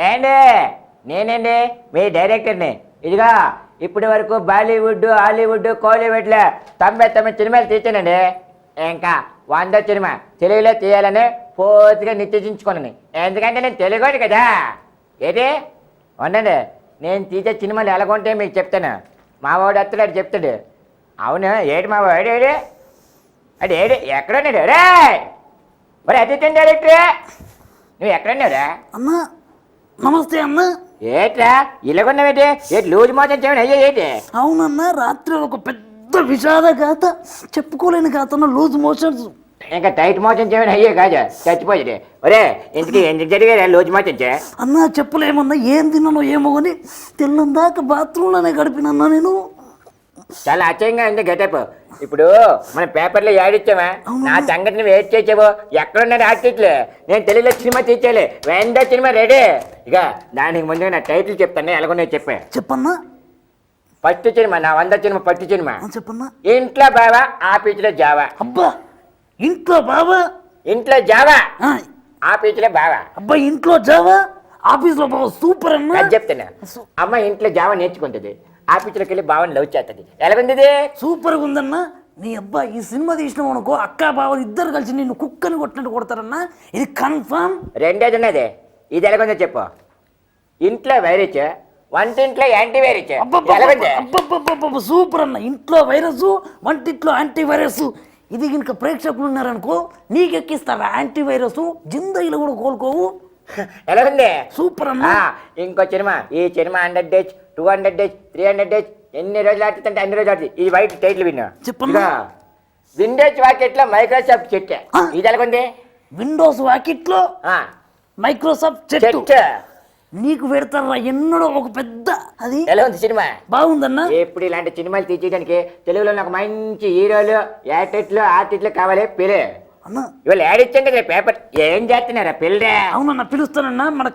ఏండి నేనండి మీ డైరెక్టర్ని. ఇదిగా ఇప్పటి వరకు బాలీవుడ్ హాలీవుడ్ కోలీవుడ్లో 99 సినిమాలు తీసానండి. ఇంకా 100 సినిమా తెలుగులో తీయాలని పూర్తిగా నిశ్చయించుకున్నాను. ఎందుకంటే నేను తెలుగుని కదా. ఏది ఉండండి, నేను తీసే సినిమాలు ఎలాగుంటాయో మీకు చెప్తాను. మా వాడు అత్తడాడు చెప్తాడు. అవును ఏడు మా వాడు ఏడు అది ఏడు ఎక్కడున్నాడు రే? మరి అసిస్టెంట్ డైరెక్టరే నువ్వు ఎక్కడున్నావురా? అన్నా నమస్తే అన్న. ఏట్రా ఇలాగున్నావేంటి? ఏంటి లూజ్ మోషన్ చేయడం అయ్యో ఏంటి? అవునన్నా, రాత్రి ఒక పెద్ద విషాద గాథ, చెప్పుకోలేని గాథ, లూజ్ మోషన్స్. ఇంకా టైట్ మోషన్ చేయడం అయ్యే కాదు, చచ్చిపోయాడు. ఒరే ఎందుకు జరిగారా లూజ్ మోషన్ చే? అన్నా చెప్పులేమన్నా, ఏం తిన్నానో ఏమో అని తెల్లందాక బాత్రూంలోనే గడిపినన్నా నేను. చాలా ఆశ్చర్యంగా ఉంది గెటప్. ఇప్పుడు మన పేపర్లో యాడిచ్చామా? నా సంగతిని వెయిట్ చేసావు. ఎక్కడున్నారు ఆర్టిస్టులు? నేను తెలుగులో సినిమా తీర్చాలి, 100 సినిమా రెడీ. ఇక దానికి ముందు నా టైటిల్ చెప్తాను, ఎలాగొన్నాయో చెప్పా. చెప్పన్నా. ఫస్ట్ సినిమా నా 100 సినిమా ఫస్ట్ సినిమా చెప్పన్నా. ఇంట్లో బావా ఆఫీసులో జావా. అబ్బా ఇంట్లో బావా, ఇంట్లో జావా ఆఫీసులో బావా. అబ్బా ఇంట్లో జావా ఆఫీస్లో బావా. సూపర్ అన్నా. అది చెప్తాను. అమ్మ ఇంట్లో జావా నేర్చుకుంటుంది, ఆఫీసులోకి వెళ్ళి బావని లవ్ చేస్తుంది. ఎలాగుంది? సూపర్గా ఉందన్నా. నీ అబ్బా ఈ సినిమా తీసినావు అనుకో, అక్క బావలు ఇద్దరు కలిసి నిన్ను కుక్కని కొట్టినట్టు కొడతారన్నా, ఇది కన్ఫర్మ్. రెండేది ఉన్నది. ఇది ఎలాగుందో చెప్పు. ఇంట్లో వైరస్, వంటింట్లో యాంటీ వైరస్. అబ్బబ్బబ్బబ్బబ్బ సూపర్ అన్న. ఇంట్లో వైరస్, వంటింట్లో యాంటీ వైరస్. ఇది కనుక ప్రేక్షకులు ఉన్నారనుకో, నీకెక్కిస్తారా యాంటీ వైరస్, జిందగీలో కూడా కోలుకోవు. ఎలా ఉంది? సూపర్ అన్న. ఇంకో సినిమా, ఈ సినిమా 100 days 200 days 300 days ఎన్ని రోజులు ఆడుతుంటే అన్ని రోజులు ఆడుతుంది. ఇది వైట్ టైటిల్ విన్నా. చెప్పండి. విండోస్ వాకెట్లో మైక్రోసాఫ్ట్ చెట్టు. ఇది ఎలాగుంది? విండోస్ వాకెట్లో మైక్రోసాఫ్ట్ చెట్టు. నీకు పెడతారా ఎన్నడో ఒక పెద్ద. అది ఎలా ఉంది సినిమా? బాగుందన్న. ఎప్పుడు ఇలాంటి సినిమాలు తీర్చడానికి తెలుగులో నాకు మంచి హీరోలు యాక్టర్లు ఆర్టిస్టులు కావాలి. పిల్లే ఇవాళ యాడ్ ఇచ్చండి కదా పేపర్. ఏం చేస్తున్నారా పిల్లే? అవునన్నా పిలుస్తానన్నా. మన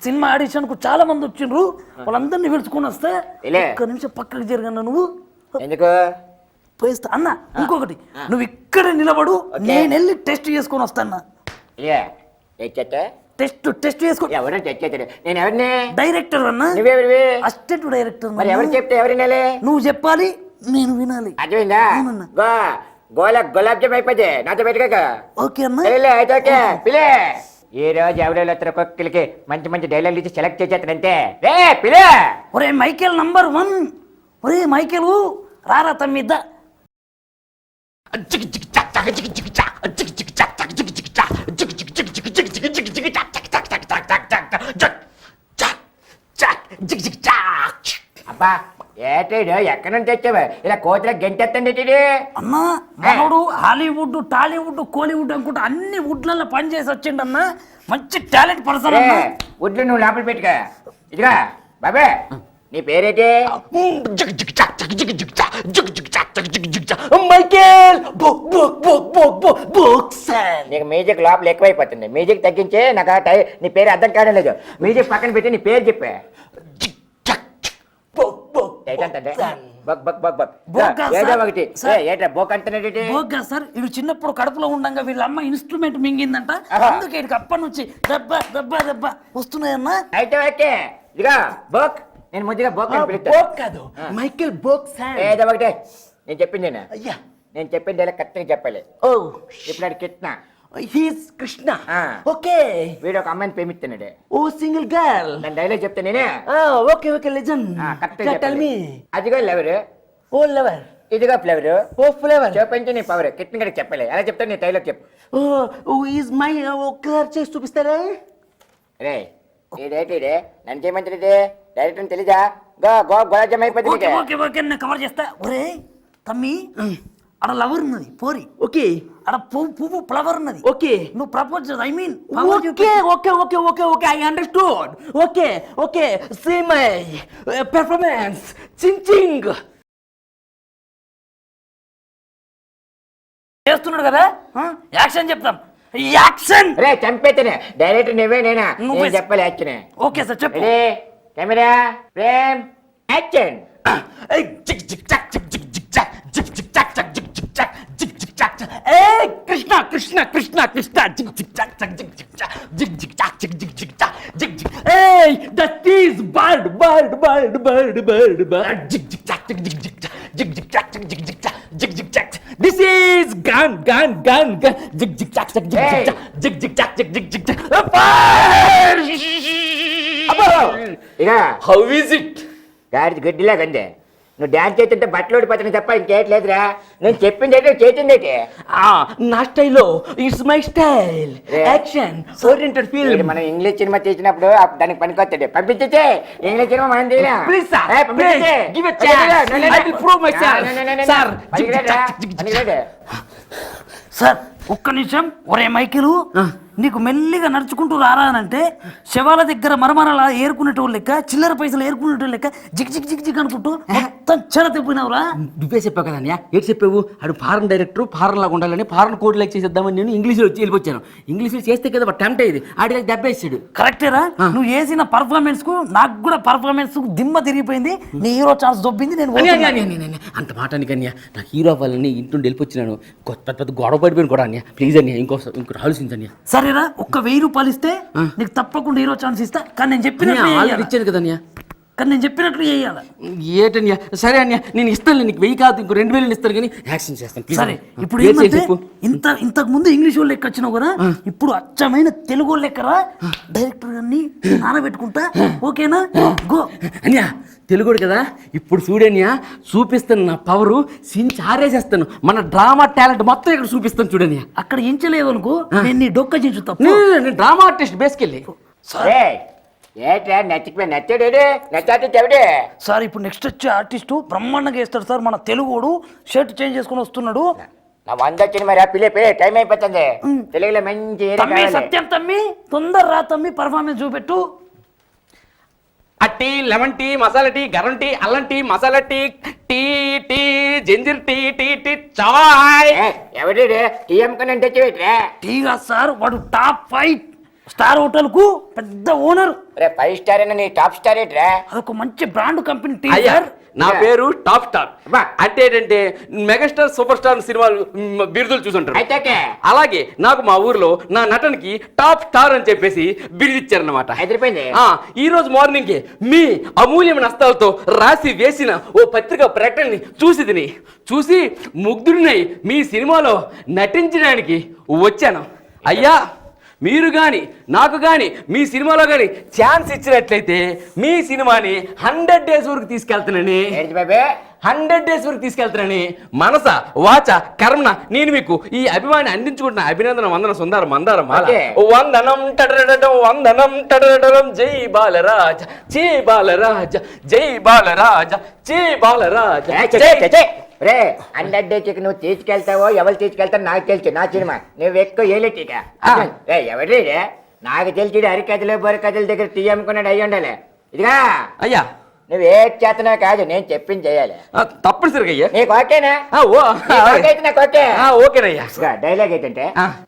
సినిమా ఆడిషన్ కు చాలా మంది వచ్చిండ్రు, వాళ్ళందరినీ పిలుచుకొని వస్తే ఒక్క నిమిషం పక్కకి జరగన్నా. నువ్వు ఎందుకు పోయిస్తా అన్న. ఇంకొకటి, నువ్వు ఇక్కడ నిలబడు, నేను వెళ్ళి టెస్ట్ చేసుకొని వస్తాను. టెస్ట్ చేసుకో. ఎవరు తెచ్చేది? నేను ఎవరిని? డైరెక్టర్ అన్న. నువ్వెవరివి? Assistant director. మరి ఎవరు చెప్తే ఎవరు వినాలి? నువ్వు చెప్పాలి, నేను వినాలి. అర్థమైందా? గులాబ్ జామ్ అయిపోతే నాతో పెట్టుకోక. ఓకే అన్న. అయితే ఓకే పిలే. ఈ రోజు ఎవరెళ్ళి వస్తారు ఒక్కొక్కరికి మంచి మంచి డైలాగ్ ఇచ్చి సెలెక్ట్ చేసేస్తారంటే రే పిలే. ఒరే మైకేల్ నంబర్ 1. ఒరే మైకేల్ రారా తమ్మిద్ద. అబ్బా ఏటాడు ఎక్కడి నుంచి వచ్చావా? ఇలా కోతులకు గంటెత్తండి. అన్నా మనోడు హాలీవుడ్ టాలీవుడ్ కోలీవుడ్ అనుకుంటా అన్ని వుడ్లలో పని చేసి వచ్చిండన్న. మంచి టాలెంట్ పర్సన్. వుడ్లు నువ్వు లోపల పెట్టుకో. ఇదిగా బాబే నీ పేరేంటి? మైకేల్. నీకు మ్యూజిక్ లోపల ఎక్కువైపోతుంది. మ్యూజిక్ తగ్గించే నాకు నీ పేరు అర్థం కావడం లేదు. మ్యూజిక్ పక్కన పెట్టి నీ పేరు చెప్పే. ఇడు చిన్నప్పుడు కడుపులో ఉండగా వీళ్ళ అమ్మ ఇన్స్ట్రుమెంట్ మింగిందంట, అందుకే ఇడికి అప్పటి నుంచి దెబ్బ దెబ్బ దెబ్బ వస్తున్నాయన్నా. అయితే ఓకే ఇదిగా బోక్. నేను ముద్దుగా బోక్ కాదు, మైకేల్ బోక్. ఏదో ఒకటే నేను చెప్పింది. అయ్యా నేను చెప్పింది ఇలా కరెక్ట్గా చెప్పాలి. ఓ ఇప్పుడు కృష్ణ. హీస్ కృష్ణ. ఓకే. వీడు ఒక అమ్మాయిని ప్రేమిస్తున్నాడు. ఓ సింగిల్ గర్ల్. నేను డైలాగ్ చెప్తా నేనే. Okay okay legend. Tell me. అదిగో లవర్. ఓ లవర్. ఇదిగో ఫ్లేవర్. ఓ ఫ్లేవర్. చెప్పండి నీ పవర్. కృష్ణ గడికి చెప్పలే. అలా చెప్తాను నీ డైలాగ్ చెప్పు. ఓ ఈజ్ మై. క్లియర్ చేసి చూపిస్తారా? రే ఇదే నన్ను చేయమంటాడు డైరెక్టర్ తెలీదా? గులాబ్ జామ్ అయిపోతుంది. ఓకే ఓకే నేను కవర్ చేస్తా. ఒరే తమ్మి, అడ లవర్ ఉన్నది పోరి. ఓకే. అడ పువ్వు ఫ్లవర్ ఉన్నది. ఓకే. నువ్వు propose I mean. Okay okay okay okay okay I understood. Okay okay see my performance. చించింగ్ చేస్తున్నాడు కదా, యాక్షన్ చెప్తాం. యాక్షన్. రే చంపేతనే డైరెక్టర్ నువ్వే నేనా? నువ్వు చెప్పాలి యాక్షన్. ఓకే సార్ చెప్పు. Camera frame action. Hey, Krishna, Krishna, Krishna, Krishna. Jig, jig, jack, jack, jig, jig, jack, jig, jig, jack, jig, jig, jig, jack, jig, jig. Hey, that is bird, bird, bird, bird, bird, bird. Jig, jig, jack, jig, jig, jig, jack, jig, jig, jack, jig, jig, jig, jack, jig, jig, jack. This is gun, gun, gun, gun. Jig, jig, jack, jig, jig, jig, jack, jig, jig, jack, jig, jig, jig, jack. అబ్బో ఇక How is it? గాడి గడ్డిలాగా ఉంది. నువ్వు dance చేస్తుంటే బట్టలు ఓడిపోతున్నావు తప్ప ఇంకేట్లేదురా. నేను చెప్పింది ఏంటో చేసింది ఏంటి? నా స్టైల్లో it's my style action oriented వీడు ఫిల్మ్. మనం ఇంగ్లీష్ సినిమా చేసినప్పుడు దానికి పనికొస్తాడు. పంపించే ఇంగ్లీష్ సినిమా మనం తీయలేం. Please, sir. ఏ, పంపించేసేయ్. Please, give a chance. I will prove myself. Sir, sir ఒక్క నిమిషం. ఒరే మైకిలు, నీకు మెల్లిగా నడుచుకుంటూ రారా అంటే శవాల దగ్గర మరమరలా ఏరుకునేటోళ్ళు లెక్క, చిల్లర పైసలు ఏరుకునేటోళ్ళు లెక్క జిగ్ జిగ్ జిగ్ జిగ్ అనుకుంటూ మొత్తం చెర తెప్పినావురా. నువ్వే చెప్పావు కదా అన్నయ్య. ఏంటి చెప్పావు? అడు ఫారెన్ డైరెక్టర్ ఫారెన్ లాగా ఉండాలని ఫారెన్ కోడ్ లెక్క చేసేద్దామని నేను ఇంగ్లీష్లో వచ్చి వెళ్ళిపోయాను. ఇంగ్లీష్లో చేస్తే కదా వాడు టెంప్ట్ అయ్యేది. ఆడికి దెబ్బేసాడు. కరెక్టేరా, నువ్వు వేసిన పర్ఫార్మెన్స్ కు నాకు కూడా పర్ఫార్మెన్స్ దిమ్మ తిరిగిపోయింది. నీ హీరో ఛాన్స్ దొబ్బింది. నేను పోతున్నా. అంత మాట అన్నయ్య. నాకు హీరో అవ్వాలని ఇంటుండి వెళ్ళిపోచ్చినాను. పెద్ద పెద్ద గొడవ పడిపోయిన కూడా అన్నయ్య. ప్లీజ్ అన్నయ్య, ఇంకో ఆలోచించండి. సరేరా, ఒక్క 1000 రూపాయలు ఇస్తే నీకు తప్పకుండా హీరో ఛాన్స్ ఇస్తా. కానీ నేను చెప్పినట్లు ఆల్రెడీ ఇచ్చాను కదా అన్నయ్య. కానీ నేను చెప్పినట్లు చేయాలి. ఏటన్యా? సరే అన్నయ్య, నేను ఇస్తాను. నీకు 1000 కాదు, ఇంకో 2000 ఇస్తాను, కానీ యాక్షన్ చేస్తాను. Please సరే, అన్నయ్య. ఇప్పుడు ఏం ఏమంటే చెప్పు. ఇంతకు ముందు ఇంగ్లీష్ వాళ్ళు లెక్క వచ్చినావు కదా, ఇప్పుడు అచ్చమైన తెలుగు వాళ్ళు లెక్కరా డైరెక్టర్ గారిని నానబెట్టుకుంటా. ఓకేనా? గో అన్యా, తెలుగుడు కదా. ఇప్పుడు చూడన్యా, చూపిస్తాను నా పవరు. సించి ఆరేసేస్తాను. మన డ్రామా టాలెంట్ మొత్తం ఇక్కడ చూపిస్తాను చూడన్యా. అక్కడ ఎంచలేదు అనుకో, నేను నీ డొక్క చించు తప్పు. నేను డ్రామా ఆర్టిస్ట్ బేస్కెళ్ళి. ఏట్రా నచ్చిపోయి నచ్చాడు నచ్చాడు చెవిడే. సార్ ఇప్పుడు నెక్స్ట్ వచ్చే ఆర్టిస్టు బ్రహ్మాండంగా వేస్తాడు సార్. మన తెలుగుడు షర్ట్ చేంజ్ చేసుకుని వస్తున్నాడు. నా 100 వచ్చింది మరి. పిల్లే టైం అయిపోతుంది. తెలుగులో మంచి ఏరియా తమ్మి కావాలి. సత్యం తమ్మి, తొందర రా తమ్మి, పర్ఫార్మెన్స్ చూపెట్టు. Tea, lemon tea, masala tea, garam tea, allam tea, masala tea, tea tea ginger tea, tea tea chai. ఎవరి టీ అమ్ముకుని తెచ్చిపెట్రా. టీగా సార్, వాడు టాప్ 5 స్టార్ హోటల్ కు పెద్ద ఓనర్. 5 స్టార్ అయినా నీ టాప్ స్టార్ ఏంట్రా? అదొక మంచి బ్రాండ్ కంపెనీ టీ అయ్యా, సార్. నా పేరు టాప్ స్టార్. అబ్బా. అంటే ఏంటంటే మెగాస్టార్ సూపర్ స్టార్ సినిమాలు బిరుదులు చూసుంటారు. అయితే అలాగే నాకు మా ఊర్లో నా నటనకి టాప్ స్టార్ అని చెప్పేసి బిరుదు ఇచ్చారన్నమాట. ఎదిరిపోయింది. ఈ రోజు మార్నింగ్ కి మీ అమూల్యమైన హస్తాలతో రాసి వేసిన ఓ పత్రిక ప్రకటనని చూసి ముగ్ధుడినై మీ సినిమాలో నటించడానికి వచ్చాను. అయ్యా, మీరు కానీ నాకు కానీ మీ సినిమాలో కానీ ఛాన్స్ ఇచ్చినట్లయితే మీ సినిమాని 100 days వరకు తీసుకెళ్తానని, 100 days వరకు తీసుకెళ్తానని మనస వాచ కర్మన నేను మీకు ఈ అభిమాని అందించుకుంటున్న అభినందన వందన సుందర మందారం మాల. వందనం టడడడం వందనం టడడడం. జై బాలరాజ, జై బాలరాజ, జై బాలరాజ, జై బాలరాజ. రే 100 days నువ్వు తీసుకెళ్తావో ఎవరు తీసుకెళ్తారో నాకు తెలుసు. నా సినిమా నువ్వు ఎక్కువ ఏలేటిగా ఎవరి నాకు తెలిసి అరికథలు బొరకథల దగ్గర టీ అమ్ముకున్నాడు అయ్యి ఉండాలి. ఇదిగా అయ్యా, నువ్వు ఏ చేతనా కాదు, నేను చెప్పింది చేయాలి. తప్పనిసరిగా అయ్యా. నీకు ఓకేనా? అయితే నాకు ఓకే. ఓకేనయ్యా. డైలాగ్ ఏంటంటే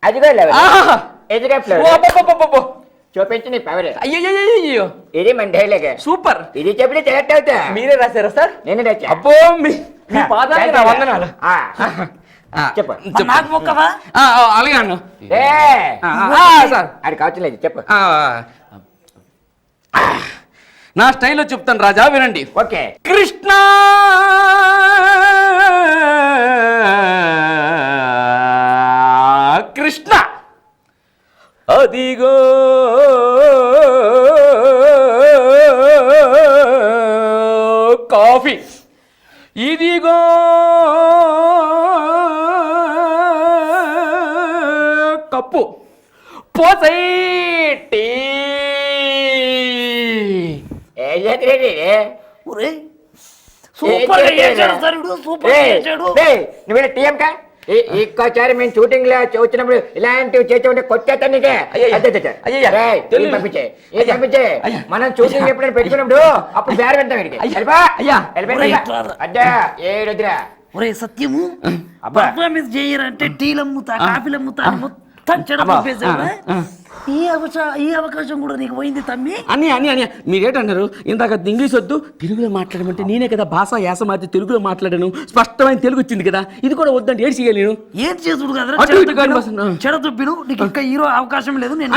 అదిగో ఎదుగా చూపించి నీ పవర్. అయ్యో, ఇది మన డైలాగ్. సూపర్. ఇది చెప్పితే సెలెక్ట్ అవుతా. మీరే రాశారా సార్? నేను రాశా. అబ్బో, మీ పాదానికి నా వందనాలు. చెప్పు. నాకు మొక్కవా? అలాగే అన్న సార్. అది కావట్లేదు, చెప్పు. నా స్టైల్లో చెప్తాను రాజా, వినండి. ఓకే. కృష్ణ కృష్ణ అదిగో కాఫీ, ఇదిగో కప్పు, పోసైటీ. సూపర్ గా చేశాడు సార్, సూపర్ గా చేశాడు. నువ్వు టీఎం కా ఇంకోసారి మేము షూటింగ్ లో వచ్చినప్పుడు ఇలాంటివి చేసి ఉంటే కొట్టేస్తా నీకే. పంపించే మనం షూటింగ్ ఎప్పుడైనా పెట్టుకున్నప్పుడు అప్పుడు బేర పెడతాం అడ్డా ఏడుద్రా. ఒరే సత్యము, పర్ఫార్మెన్స్ చేయరంటే టీలు అమ్ముతా, కాఫీలు అమ్ముతా, మొత్తం చెడ పంపేసావు. ఈ అవకాశం కూడా నీకు పోయింది తమ్మి. అని మీరేటన్నారు ఇందాక ఇంగ్లీష్ వద్దు తెలుగులో మాట్లాడమంటే నేనే కదా భాష యాస మార్చి తెలుగులో మాట్లాడాను, స్పష్టమైన తెలుగు వచ్చింది కదా, ఇది కూడా వద్దంటే ఏడు చేయాలి నేను. ఏం చేసుడు అటు ఇటు కాని భాష. చెడతొప్పిను నీకు ఇంకా హీరో అవకాశం లేదు. నేను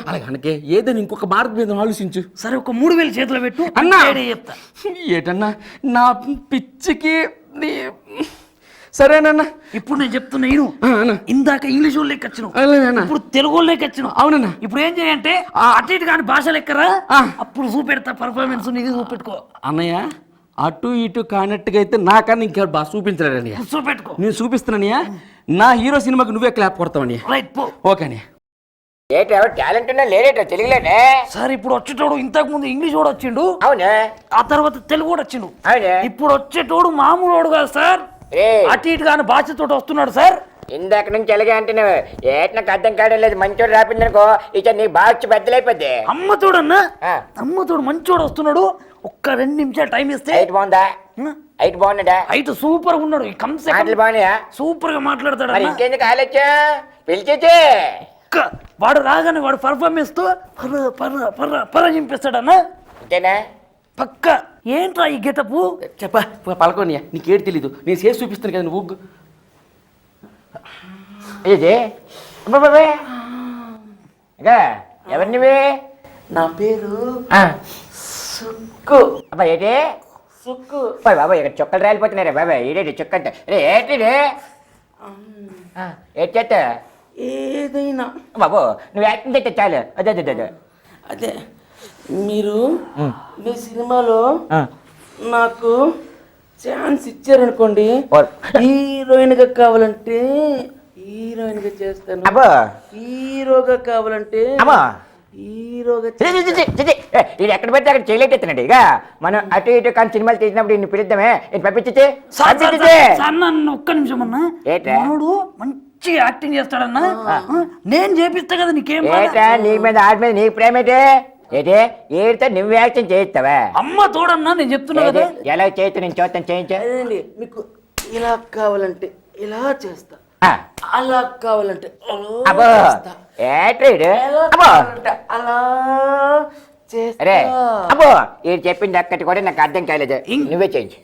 అలాగే అనకే ఏదైనా ఇంకొక మార్గం మీద ఆలోచించు. సరే ఒక 3000 చేతిలో పెట్టు అన్నా చెప్తా. ఏటన్నా నా పిచ్చికి సరేనన్నా. ఇప్పుడు నేను చెప్తున్నా నేను ఇందాక ఇంగ్లీష్ వాళ్ళు లెక్క వచ్చినావు, ఇప్పుడు తెలుగు వాళ్ళు లెక్క వచ్చినావు. అవునన్నా. ఇప్పుడు ఏం చేయంటే అటు ఇటు కానీ భాష లెక్కరా, అప్పుడు చూపెడతా పర్ఫార్మెన్స్ నీది చూపెట్టుకో. అన్నయ్య అటు ఇటు కానట్టుగా అయితే నాకన్నా ఇంకా బాగా చూపించలేడని చూపెట్టుకో. నేను చూపిస్తున్నానయ్యా. నా హీరో సినిమాకి నువ్వే క్లాప్ కొడతావని. రైట్ పో. ఓకే అని. ఏట టాలెంట్ ఉన్నా లేడేట తెలుగులోనే. సార్ ఇప్పుడు వచ్చేటోడు ఇంతకు ముందు ఇంగ్లీష్ కూడా వచ్చిండు, అవునే, ఆ తర్వాత తెలుగు కూడా వచ్చిండు. అవునే, ఇప్పుడు వచ్చేటోడు మామూలు కాదు సార్, అటు ఇటు కానీ భాషతో వస్తున్నాడు సార్. ఇందాక నుంచి ఎలాగే అంటే ఏట నాకు అర్థం కావడం లేదు. మంచోడు రాపిందనుకో ఇక నీ బాగా బద్దలైపోద్ది. అమ్మతోడన్నా అమ్మతోడు మంచోడు వస్తున్నాడు. ఒక్క 2 నిమిషాలు టైం ఇస్తే. హైట్ బాగుందా? హైట్ బాగున్నాడా? హైట్ సూపర్ గా ఉన్నాడు. మాటలు బాగున్నాయా? సూపర్ గా మాట్లాడతాడు. మరి ఇంకెందుకు ఆలోచన పిలిచేచే. వాడు రాగానే వాడు పర్ఫార్మెన్స్ తో పర చింపిస్తాడన్నా. అంతేనా? పక్క. ఏంట్రా ఈ గెటప్? చెప్పా పలకోనియా, నీకేడు తెలీదు, నేను చేసి చూపిస్తాను కదా నువ్వు. ఇది ఎవరు నువ్వే? నా పేరు సుక్కు. అబ్బా ఏంటి సుక్కు? బాబా ఇక్కడ చుక్కలు రాలిపోతున్నారే బాబా. ఏడేటి చుక్క అంటే ఏంటి ఏం చేస్తా? ఏదైనా బాబు నువ్వు యాక్టింగ్ చేస్తే చాలు. అదే అదే అదే అదే మీరు మీ సినిమాలో నాకు ఛాన్స్ ఇచ్చారనుకోండి, హీరోయిన్ గా కావాలంటే హీరోయిన్ గా చేస్తాను, హీరోగా కావాలంటే హీరోగా. ఇది ఎక్కడ పెడితే అక్కడ చేయలేటెత్తున్నాడు. ఇక మనం అటు ఇటు కానీ సినిమాలు తీసినప్పుడు ఇన్ని పిలుద్దామే, ఇది పంపించే. ఒక్క నిమిషం అన్నా, మనోడు మంచి యాక్టింగ్ చేస్తాడన్నా, నేను చేపిస్తా కదా. నీకేం నీ మీద ఆడి మీద నీకు ప్రేమేటే ఏటే ఏడితే నువ్వు యాక్షన్ చేయిస్తావా? అమ్మ తోడన్నా నేను చెప్తున్నా కదా. ఎలా చేయొచ్చు నేను చూస్తాను, చేయించా. మీకు ఇలా కావాలంటే ఇలా చేస్తా, అలా కావాలంటే అబ్బో ఏట్రీడు అలా చేస్తా. అరే అబ్బో ఇది చెప్పింది అక్కటి కూడా నాకు అర్థం కాలేదు. నువ్వే చేయించు.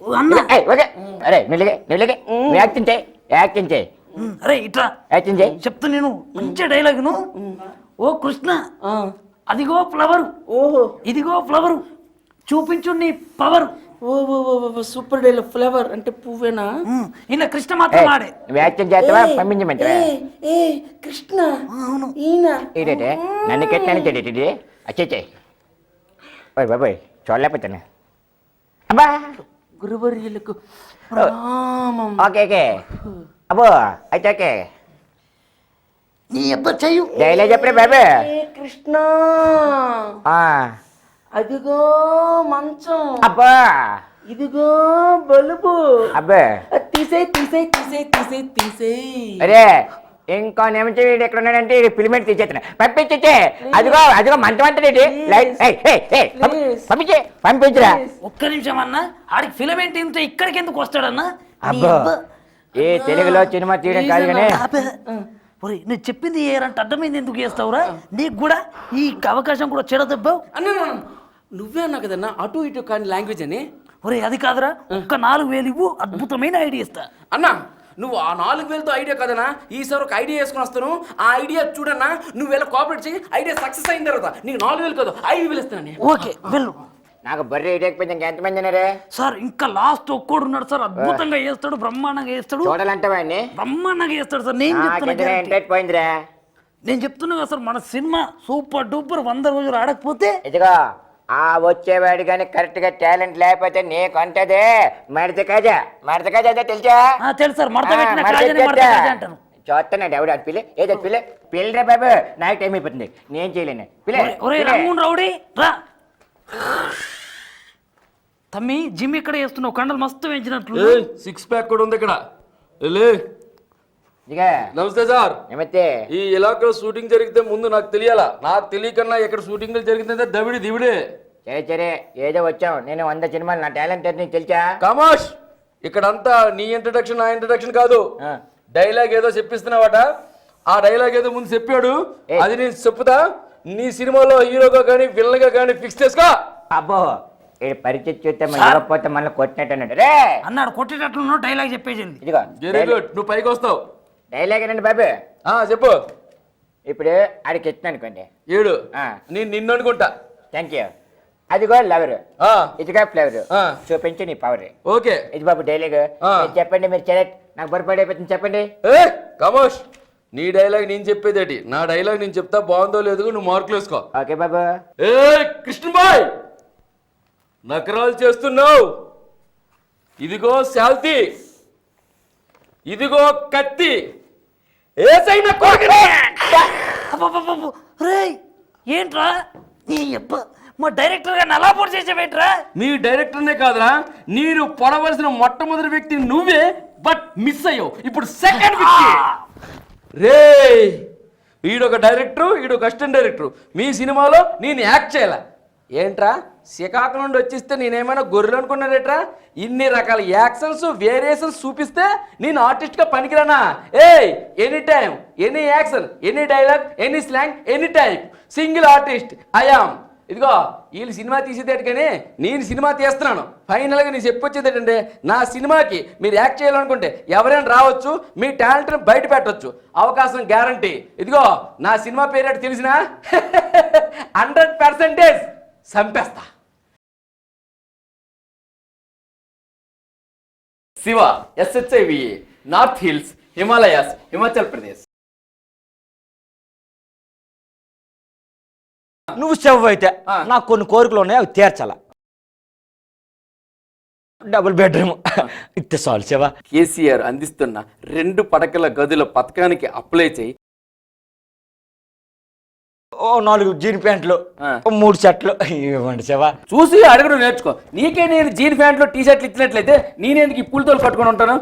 ఓకే అరే నువ్వులే నువ్వు యాక్షన్ చేయి, యాక్షన్ చేయి. అరే ఇట్లా యాక్షన్ చేయి. చెప్తా నేను మంచి డైలాగును. ఓ కృష్ణ అదిగో ఫ్లవర్, ఓహో ఇదిగో ఫ్లవర్, చూపించు నీ పవర్. ఓ సూపర్ డైలాగ్. ఫ్లవర్ అంటే పువ్వేనా? ఇలా కృష్ణ మాత్రం ఆడే. నువ్వు యాక్షన్ చేస్తావా పంపించమంటావా? కృష్ణ ఈయన ఏంటంటే నన్ను కెట్టాను చెడి వచ్చే ఓయ్ బాబాయ్ చూడలేకపోతాను. అబ్బా గురువర్యులకు ఓకే ఓకే అబ్బో అయితే ఓకే నీ అబ్బా చెయ్యు డైలాగ్ చెప్పరే బాబా. కృష్ణ అదిగో మంచం, అబ్బా ఇదిగో బలుపు, అబ్బా తీసే. అరే ఇంకో నిమిషం వీడు ఎక్కడ ఉన్నాడంటే ఫిల్మెంట్ తీసేస్తున్నా. పంపించే. అదిగో మంచం అంటే పంపించరా. ఒక్క నిమిషం అన్నా, ఆడికి ఫిలమెంట్ ఇంత ఇక్కడికి ఎందుకు వస్తాడన్నా? అబ్బా ఏ తెలుగులో సినిమా తీయడం కాదు కానీ నేను చెప్పింది ఏరంటే అడ్డమైంది ఎందుకు చేస్తావురా? నీకు కూడా ఈ అవకాశం కూడా చెడదబ్బావు అన్న. నువ్వే అన్నా కదన్నా అటు ఇటు కానీ లాంగ్వేజ్ అని. ఒరే అది కాదురా, ఒక్క 4000 ఇవ్వు, అద్భుతమైన ఐడియా ఇస్తా. అన్నా నువ్వు ఆ 4000తో ఐడియా కదనా, ఈసారి ఒక ఐడియా వేసుకుని వస్తాను. ఆ ఐడియా చూడన్నా, నువ్వు వెళ్ళి కోఆపరేట్ చేయి. ఐడియా సక్సెస్ అయిన తర్వాత నీకు 4000 కాదు 5000 ఇస్తాను. ఓకే వెళ్ళు. నాకు బర్రె ఇడకపోతే ఇంకెంతమంది ఉన్నారే సార్? ఇంకా లాస్ట్ ఒక్కడు ఉన్నాడు సార్, అద్భుతంగా చేస్తాడు, బ్రహ్మాండంగా చేస్తాడు. చూడాలంటే వాడిని బ్రహ్మాండంగా చేస్తాడు సార్. పోయిందిరా. నేను చెప్తున్నా కదా సార్, మన సినిమా సూపర్ డూపర్ 100 రోజులు ఆడకపోతే ఇదిగో ఆ వచ్చేవాడు కానీ కరెక్ట్ గా టాలెంట్ లేకపోతే నీకు అంటదే మడత కాజా అదే తెలుసా? తెలుసు సార్, మడత పెట్టిన కాజాని మడత కాజా అంటాను. చూస్తున్నాడు ఎవడు పిల్ల ఏదో పిల్లరా బాబు, నాకు టైం అయిపోతుంది, నేను చేయలేను. రౌడీ రా తమ్మి, జిమ్ ఇక్కడ చేస్తున్నావు, కండలు మస్తు పెంచినట్లు. 6 ప్యాక్ కూడా ఉంది ఇక్కడ. నమస్తే సార్. నమస్తే. ఈ ఇలాకాలో షూటింగ్ జరిగితే ముందు నాకు తెలియాలా, నాకు తెలియకన్నా ఎక్కడ షూటింగ్ జరిగిందంటే దివిడే. సరే ఏదో వచ్చావు, నేను 100 సినిమాలు, నా టాలెంట్ నీకు తెలుసా? కామాష్ ఇక్కడంతా నీ ఇంట్రడక్షన్ నా ఇంట్రడక్షన్ కాదు, డైలాగ్ ఏదో చెప్పిస్తున్నావట. ఆ డైలాగ్ ఏదో ముందు చెప్పాడు ఏ. అది నేను చెప్పుతా. నీ సినిమాలో హీరోగా కానీ విలన్గా కానీ ఫిక్స్ చేసుకో. అబ్బో ఇది పరిచయం చూస్తే మన ఇవ్వకపోతే మళ్ళీ కొట్టినట్టు అన్నాడు రే. అన్నాడు కొట్టేటట్లు డైలాగ్ చెప్పేసింది. ఇదిగో వెరీ గుడ్, నువ్వు పైకి వస్తావు. డైలాగ్ ఏనండి బాబు. చెప్పు. ఇప్పుడు ఆడికి ఇచ్చిన అనుకోండి. ఏడు ఆ. నేను నిన్ను అనుకుంటా. Thank you. అదిగో లవర్, ఆ, ఇదిగో ఫ్లేవర్. ఆ. చూపించు నీ పవర్. ఓకే. ఇది బాబు డైలాగ్. ఆ. మీరు చెప్పండి, మీరు చెరట్ నాకు పొరపాటైపోతుంది చెప్పండి. ఏ కమోష్, నీ డైలాగ్ నేను చెప్పేదేటి, నా డైలాగ్ నేను చెప్తా. బాగుందో లేదో నువ్వు మార్కులు వేసుకో. ఓకే బాబు. ఏ కృష్ణ బాయ్, నకరాలు చేస్తున్నావు. ఇదిగో శాల్తీ, ఇదిగో కత్తి, ఏసైనా కొడుకునే. అబ్బబ్బబ్బబ్బ! రేయ్ ఏంట్రా నీ అబ్బ మా డైరెక్టర్ గారిని అలా పోటీ చేసేవేంట్రా? నీ డైరెక్టర్నే కాదురా, నేను పొడవలసిన మొట్టమొదటి వ్యక్తి నువ్వే, బట్ మిస్ అయ్యావు. ఇప్పుడు సెకండ్ వ్యక్తి. రే ఈడొక డైరెక్టర్, ఈడొక అసిస్టెంట్ డైరెక్టర్. మీ సినిమాలో నేను యాక్ట్ చేయాల ఏంట్రా? శ్రీకాకుళం నుండి వచ్చిస్తే నేనేమైనా గొర్రెలు అనుకున్నారేట్రా? ఇన్ని రకాల యాక్షన్స్ వేరియేషన్స్ చూపిస్తే నేను ఆర్టిస్ట్గా పనికిరానా? Any time, any action, any dialogue, any slang, any type, single artist I am. ఇదిగో వీళ్ళు సినిమా తీసేదేటి కానీ నేను సినిమా తీస్తున్నాను. ఫైనల్గా నేను చెప్పొచ్చేది ఏంటంటే, నా సినిమాకి మీరు యాక్ట్ చేయాలనుకుంటే ఎవరైనా రావచ్చు, మీ టాలెంట్ని బయట పెట్టవచ్చు. అవకాశం గ్యారంటీ. ఇదిగో నా సినిమా పేరు తెలిసినా 100% చంపేస్తా. Shiva, SHIV, north hills, Himalayas, Himachal Pradesh. నువ్వు చెవు అయితే ఆ. నాకు కొన్ని కోరికలు ఉన్నాయి, అవి తీర్చాల. డబుల్ బెడ్రూమ్ ఇస్తే చాలు శివ. కేసీఆర్ అందిస్తున్న 2 పడకల గదుల పథకానికి అప్లై చేయి. ఓ 4 జీన్ ప్యాంట్లు, ఆ. ఓ 3 షర్ట్లు ఇవ్వండి శివ. చూసి అడగడం నేర్చుకో. నీకే నేను జీన్ ప్యాంట్లో టీ షర్ట్లు ఇచ్చినట్లయితే నేనెందుకు ఈ పూలతో కట్టుకొని ఉంటాను?